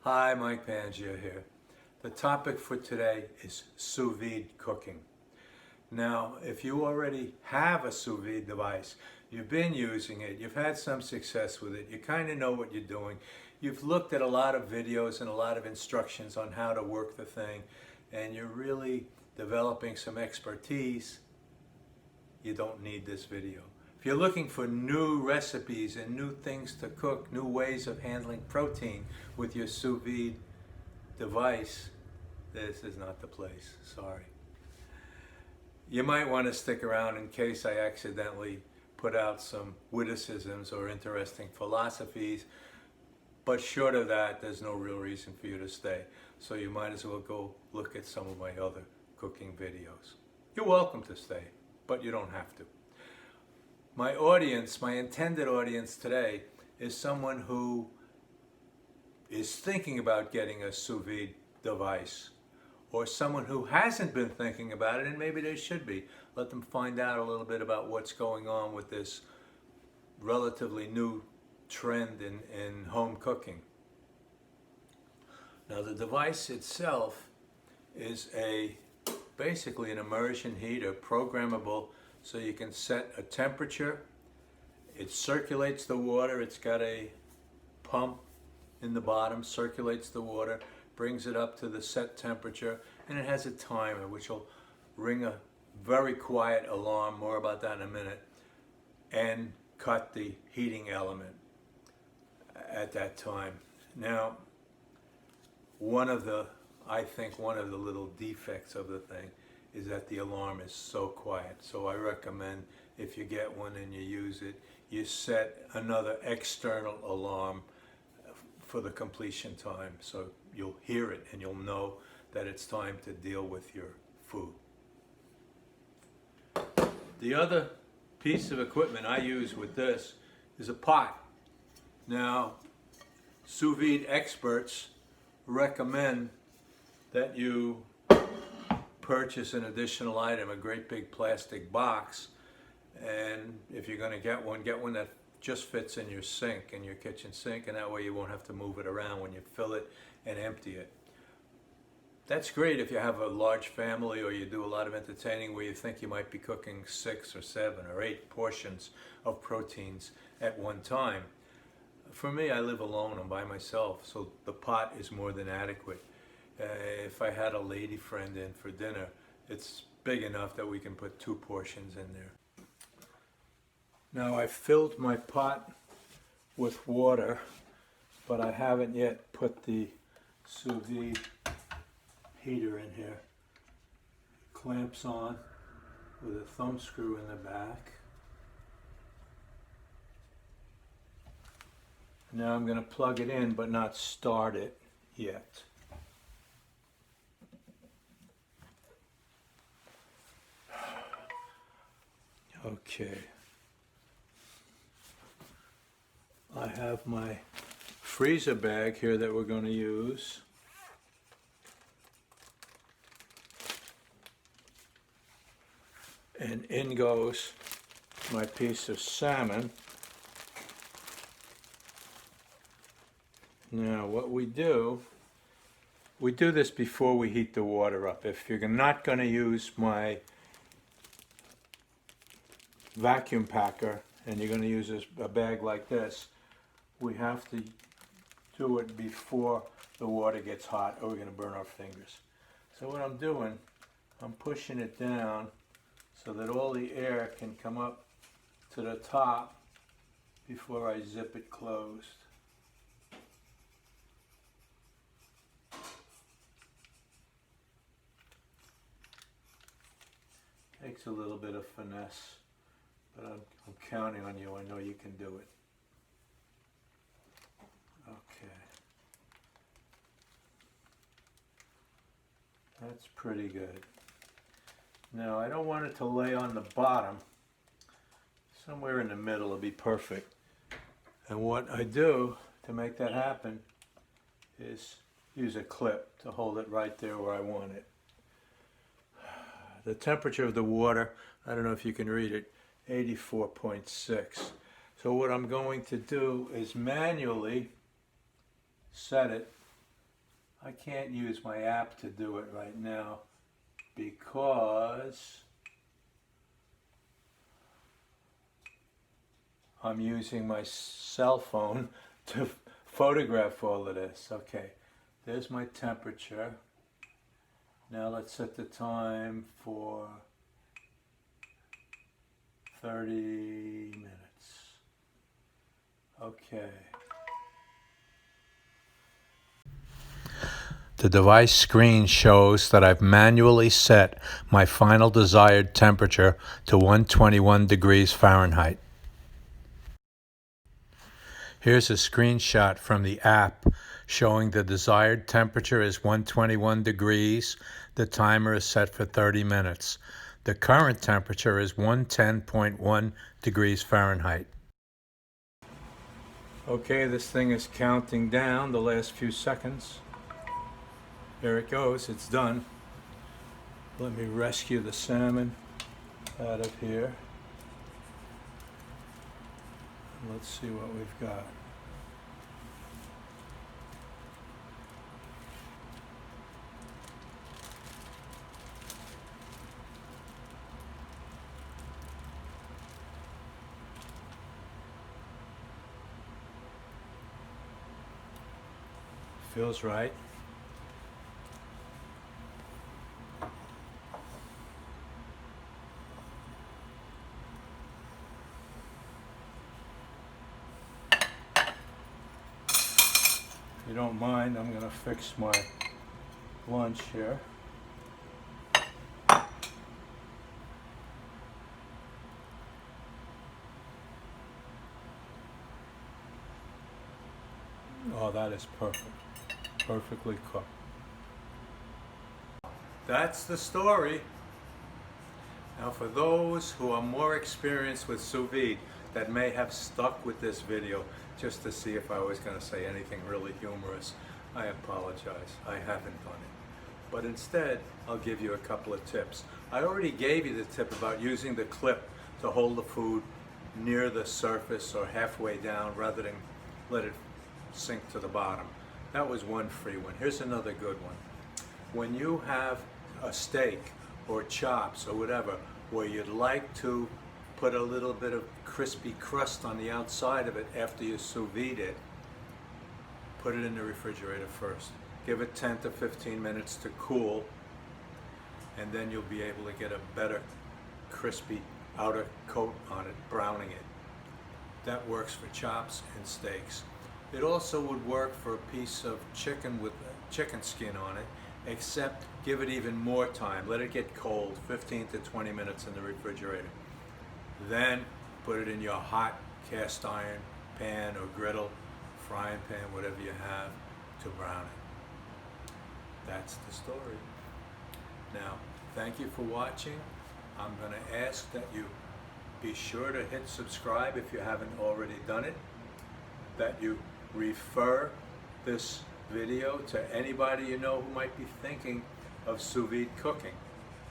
Hi, Mike Pangea here. The topic for today is sous vide cooking. Now, if you already have a sous vide device, you've been using it, you've had some success with it, you kind of know what you're doing, you've looked at a lot of videos and a lot of instructions on how to work the thing, and you're really developing some expertise, you don't need this video. If you're looking for new recipes and new things to cook, new ways of handling protein with your sous vide device, this is not the place, sorry. You might want to stick around in case I accidentally put out some witticisms or interesting philosophies, but short of that, there's no real reason for you to stay. So you might as well go look at some of my other cooking videos. You're welcome to stay, but you don't have to. My audience, my intended audience today, is someone who is thinking about getting a sous vide device, or someone who hasn't been thinking about it and maybe they should be. Let them find out a little bit about what's going on with this relatively new trend in home cooking. Now, the device itself is basically an immersion heater, programmable, so you can set a temperature. It circulates the water. It's got a pump in the bottom, circulates the water, brings it up to the set temperature, and it has a timer which will ring a very quiet alarm, more about that in a minute, and cut the heating element at that time. Now, I think one of the little defects of the thing is that the alarm is so quiet. So I recommend, if you get one and you use it, you set another external alarm for the completion time, so you'll hear it and you'll know that it's time to deal with your food. The other piece of equipment I use with this is a pot. Now, sous vide experts recommend that you purchase an additional item, a great big plastic box, and if you're going to get one that just fits in your sink, in your kitchen sink, and that way you won't have to move it around when you fill it and empty it. That's great if you have a large family or you do a lot of entertaining where you think you might be cooking 6 or 7 or 8 portions of proteins at one time. For me, I live alone, I'm by myself, so the pot is more than adequate. If I had a lady friend in for dinner, it's big enough that we can put 2 portions in there. Now, I filled my pot with water, but I haven't yet put the sous vide heater in here. It clamps on with a thumb screw in the back. Now I'm going to plug it in but not start it yet. Okay. I have my freezer bag here that we're going to use. And in goes my piece of salmon. Now what we do this before we heat the water up. If you're not going to use my vacuum packer and you're going to use a bag like this, we have to do it before the water gets hot or we're going to burn our fingers. So what I'm doing, I'm pushing it down so that all the air can come up to the top before I zip it closed. Takes a little bit of finesse, but I'm counting on you. I know you can do it. Okay. That's pretty good. Now, I don't want it to lay on the bottom. Somewhere in the middle will be perfect. And what I do to make that happen is use a clip to hold it right there where I want it. The temperature of the water, I don't know if you can read it, 84.6. So what I'm going to do is manually set it I can't use my app to do it right now because I'm using my cell phone to photograph all of this. Okay, there's my temperature. Now let's set the time for 30 minutes. Okay. The device screen shows that I've manually set my final desired temperature to 121 degrees Fahrenheit. Here's a screenshot from the app showing the desired temperature is 121 degrees. The timer is set for 30 minutes. The current temperature is 110.1 degrees Fahrenheit. Okay, this thing is counting down the last few seconds. There it goes, it's done. Let me rescue the salmon out of here. Let's see what we've got. Feels right. If you don't mind, I'm going to fix my lunch here. Oh, that is perfect. Perfectly cooked. That's the story. Now for those who are more experienced with sous vide that may have stuck with this video just to see if I was going to say anything really humorous, I apologize. I haven't done it. But instead, I'll give you a couple of tips. I already gave you the tip about using the clip to hold the food near the surface or halfway down rather than let it sink to the bottom. That was one free one. Here's another good one. When you have a steak or chops or whatever where you'd like to put a little bit of crispy crust on the outside of it after you sous vide it, put it in the refrigerator first. Give it 10 to 15 minutes to cool, and then you'll be able to get a better crispy outer coat on it, browning it. That works for chops and steaks. It also would work for a piece of chicken with chicken skin on it, except give it even more time. Let it get cold, 15 to 20 minutes in the refrigerator. Then put it in your hot cast iron pan or griddle, frying pan, whatever you have, to brown it. That's the story. Now, thank you for watching. I'm going to ask that you be sure to hit subscribe if you haven't already done it, that you refer this video to anybody you know who might be thinking of sous vide cooking,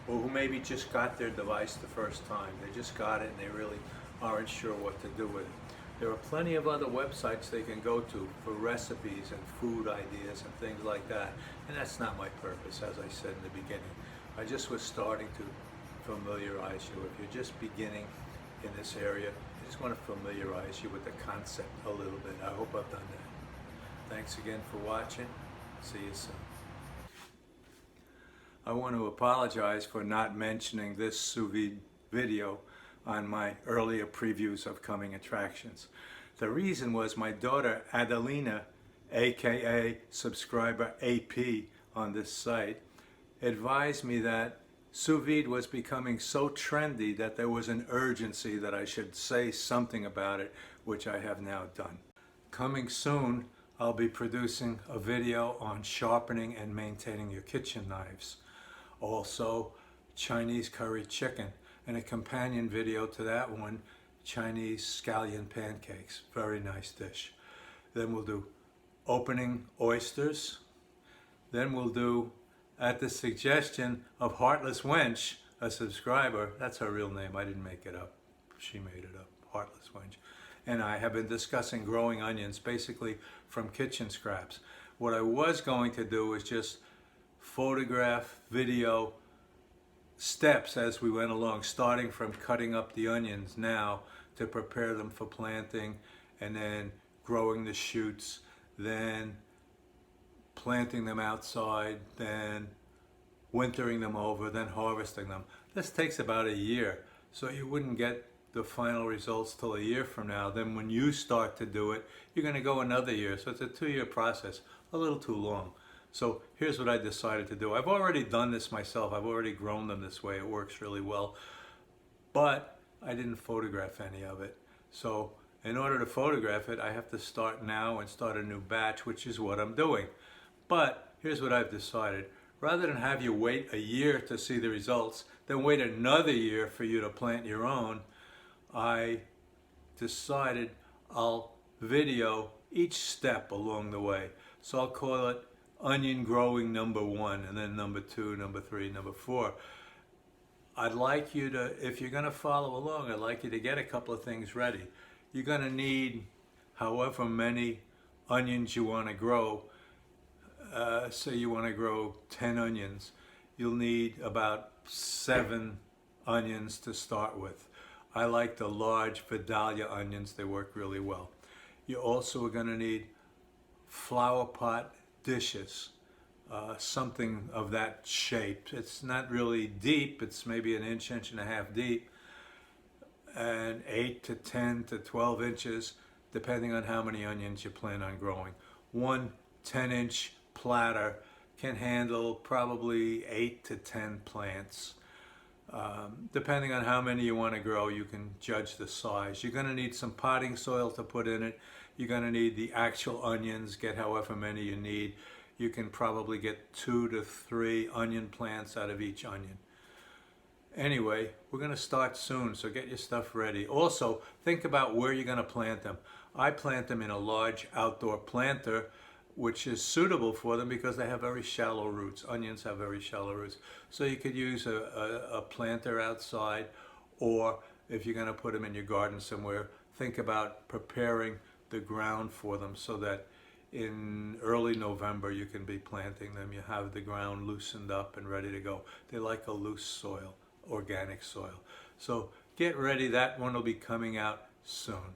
or who maybe just got their device the first time. They just got it and they really aren't sure what to do with it. There are plenty of other websites they can go to for recipes and food ideas and things like that, and that's not my purpose, as I said in the beginning. I just was starting to familiarize you. If you're just beginning in this area, I just want to familiarize you with the concept a little bit. I hope I've done that. Thanks again for watching. See you soon. I want to apologize for not mentioning this sous vide video on my earlier previews of coming attractions. The reason was my daughter Adelina, aka subscriber AP on this site, advised me that sous vide was becoming so trendy that there was an urgency that I should say something about it, which I have now done. Coming soon, I'll be producing a video on sharpening and maintaining your kitchen knives. Also, Chinese curry chicken, and a companion video to that one, Chinese scallion pancakes. Very nice dish. Then we'll do opening oysters. Then we'll do, at the suggestion of Heartless Wench, a subscriber, that's her real name, I didn't make it up, she made it up, Heartless Wench, and I have been discussing growing onions, basically from kitchen scraps. What I was going to do is just photograph, video steps as we went along, starting from cutting up the onions now to prepare them for planting, and then growing the shoots, then planting them outside, then wintering them over, then harvesting them. This takes about a year, so you wouldn't get the final results till a year from now. Then when you start to do it, you're going to go another year. So it's a 2-year process, a little too long. So here's what I decided to do. I've already done this myself. I've already grown them this way. It works really well. But I didn't photograph any of it. So in order to photograph it, I have to start now and start a new batch, which is what I'm doing. But here's what I've decided. Rather than have you wait a year to see the results, then wait another year for you to plant your own, I decided I'll video each step along the way. So I'll call it onion growing number 1, and then number 2, number 3, number 4. I'd like you to, if you're going to follow along, I'd like you to get a couple of things ready. You're going to need however many onions you want to grow. Say you want to grow 10 onions. You'll need about 7 onions to start with. I like the large Vidalia onions. They work really well. You also are going to need flower pot dishes, something of that shape. It's not really deep. It's maybe an inch, inch and a half deep, and 8 to 10 to 12 inches, depending on how many onions you plan on growing. One 10-inch platter can handle probably 8 to 10 plants. Depending on how many you want to grow, you can judge the size. You're going to need some potting soil to put in it. You're going to need the actual onions, get however many you need. You can probably get 2 to 3 onion plants out of each onion. Anyway, we're going to start soon, so get your stuff ready. Also, think about where you're going to plant them. I plant them in a large outdoor planter, which is suitable for them because they have very shallow roots. Onions have very shallow roots. So you could use a planter outside, or if you're going to put them in your garden somewhere, think about preparing the ground for them so that in early November you can be planting them. You have the ground loosened up and ready to go. They like a loose soil, organic soil. So get ready, that one will be coming out soon.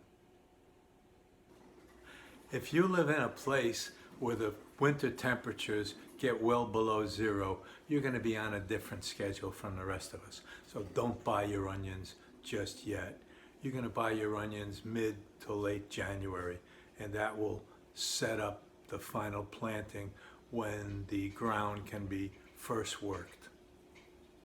If you live in a place where the winter temperatures get well below 0, you're going to be on a different schedule from the rest of us. So don't buy your onions just yet. You're going to buy your onions mid to late January, and that will set up the final planting when the ground can be first worked.